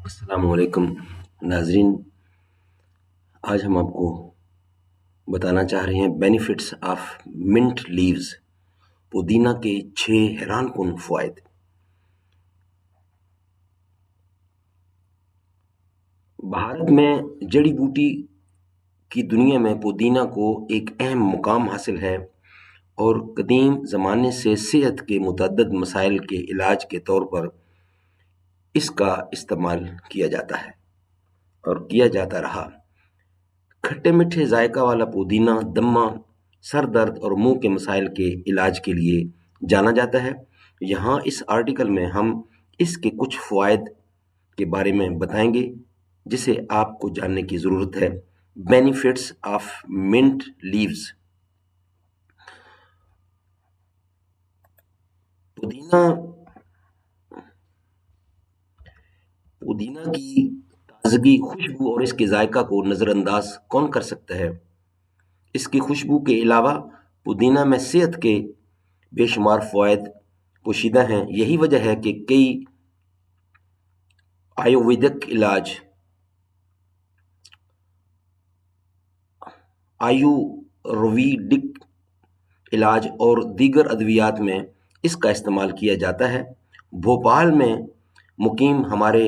السلام علیکم ناظرین، آج ہم آپ کو بتانا چاہ رہے ہیں بینیفٹس آف منٹ لیوز، پودینہ کے 6 حیران کن فوائد۔ بھارت میں جڑی بوٹی کی دنیا میں پودینہ کو ایک اہم مقام حاصل ہے اور قدیم زمانے سے صحت کے متعدد مسائل کے علاج کے طور پر اس کا استعمال کیا جاتا ہے اور کیا جاتا رہا۔ کھٹے میٹھے ذائقہ والا پودینہ دمہ، سر درد اور منہ کے مسائل کے علاج کے لیے جانا جاتا ہے۔ یہاں اس آرٹیکل میں ہم اس کے کچھ فوائد کے بارے میں بتائیں گے جسے آپ کو جاننے کی ضرورت ہے۔ Benefits of mint leaves. پودینہ کی تازگی، خوشبو اور اس کے ذائقہ کو نظر انداز کون کر سکتا ہے؟ اس کی خوشبو کے علاوہ پودینہ میں صحت کے بے شمار فوائد پوشیدہ ہیں۔ یہی وجہ ہے کہ کئی آیورویدک علاج، اور دیگر ادویات میں اس کا استعمال کیا جاتا ہے۔ بھوپال میں مقیم ہمارے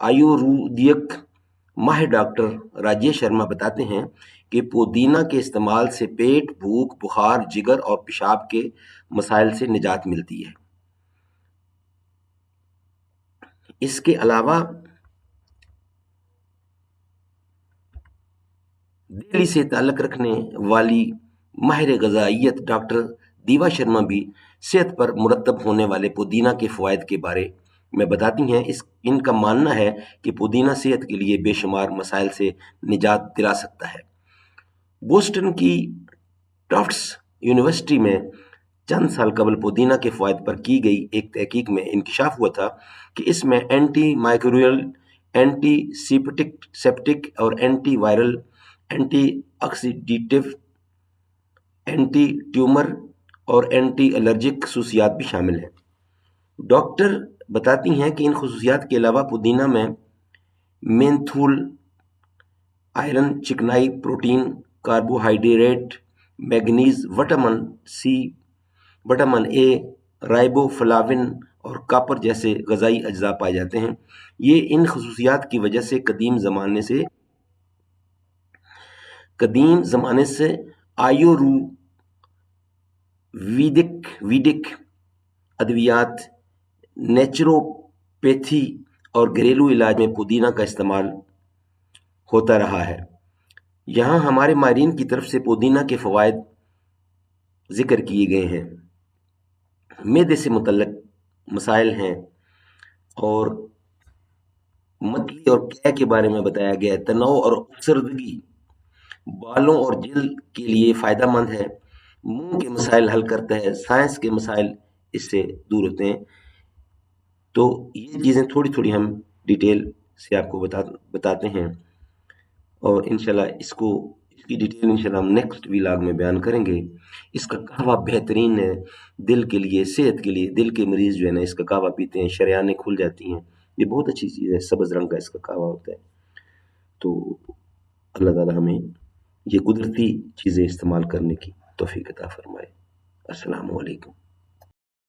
آیورویدک ماہر ڈاکٹر راجیش شرما بتاتے ہیں کہ پودینہ کے استعمال سے پیٹ، بھوک، بخار، جگر اور پیشاب کے مسائل سے نجات ملتی ہے۔ اس کے علاوہ دہلی سے تعلق رکھنے والی ماہر غذائیت ڈاکٹر دیوا شرما بھی صحت پر مرتب ہونے والے پودینہ کے فوائد کے بارے میں بتاتی ہیں۔ ان کا ماننا ہے کہ پودینہ صحت کے لیے بے شمار مسائل سے نجات دلا سکتا ہے۔ بوسٹن کی ٹافٹس یونیورسٹی میں چند سال قبل پودینہ کے فوائد پر کی گئی ایک تحقیق میں انکشاف ہوا تھا کہ اس میں اینٹی مائکروبیل، اینٹی سیپٹک اور antiviral, antioxidative, antitumour اور اینٹی الرجک خصوصیات بھی شامل ہیں۔ ڈاکٹر بتاتی ہیں کہ ان خصوصیات کے علاوہ پودینہ میں مینتھول، آئرن، چکنائی، protein, carbohydrate, manganese, vitamin C, vitamin A, riboflavin اور کاپر جیسے غذائی اجزاء پائے جاتے ہیں۔ یہ ان خصوصیات کی وجہ سے قدیم زمانے سے آیورویدک ادویات، نیچروپیتھی اور گھریلو علاج میں پودینہ کا استعمال ہوتا رہا ہے۔ یہاں ہمارے ماہرین کی طرف سے پودینہ کے فوائد ذکر کیے گئے ہیں۔ معدے سے متعلق مسائل ہیں اور متلی اور قے کے بارے میں بتایا گیا ہے۔ تناؤ اور افسردگی بالوں اور جلد کے لیے فائدہ مند ہے۔ منہ کے مسائل حل کرتا ہے، سائنس کے مسائل اس سے دور ہوتے ہیں۔ تو یہ چیزیں تھوڑی تھوڑی ہم ڈیٹیل سے آپ کو بتاتے ہیں اور انشاءاللہ اس کی ڈیٹیل انشاءاللہ ہم نیکسٹ ویلاگ میں بیان کریں گے۔ اس کا قہوہ بہترین ہے دل کے لیے، صحت کے لیے۔ دل کے مریض جو ہے نا اس کا قہوہ پیتے ہیں، شریانیں کھل جاتی ہیں۔ یہ بہت اچھی چیز ہے، سبز رنگ کا اس کا قہوہ ہوتا ہے۔ تو اللہ تعالی ہمیں یہ قدرتی چیزیں استعمال کرنے کی توفیق عطا فرمائے۔ السلام علیکم۔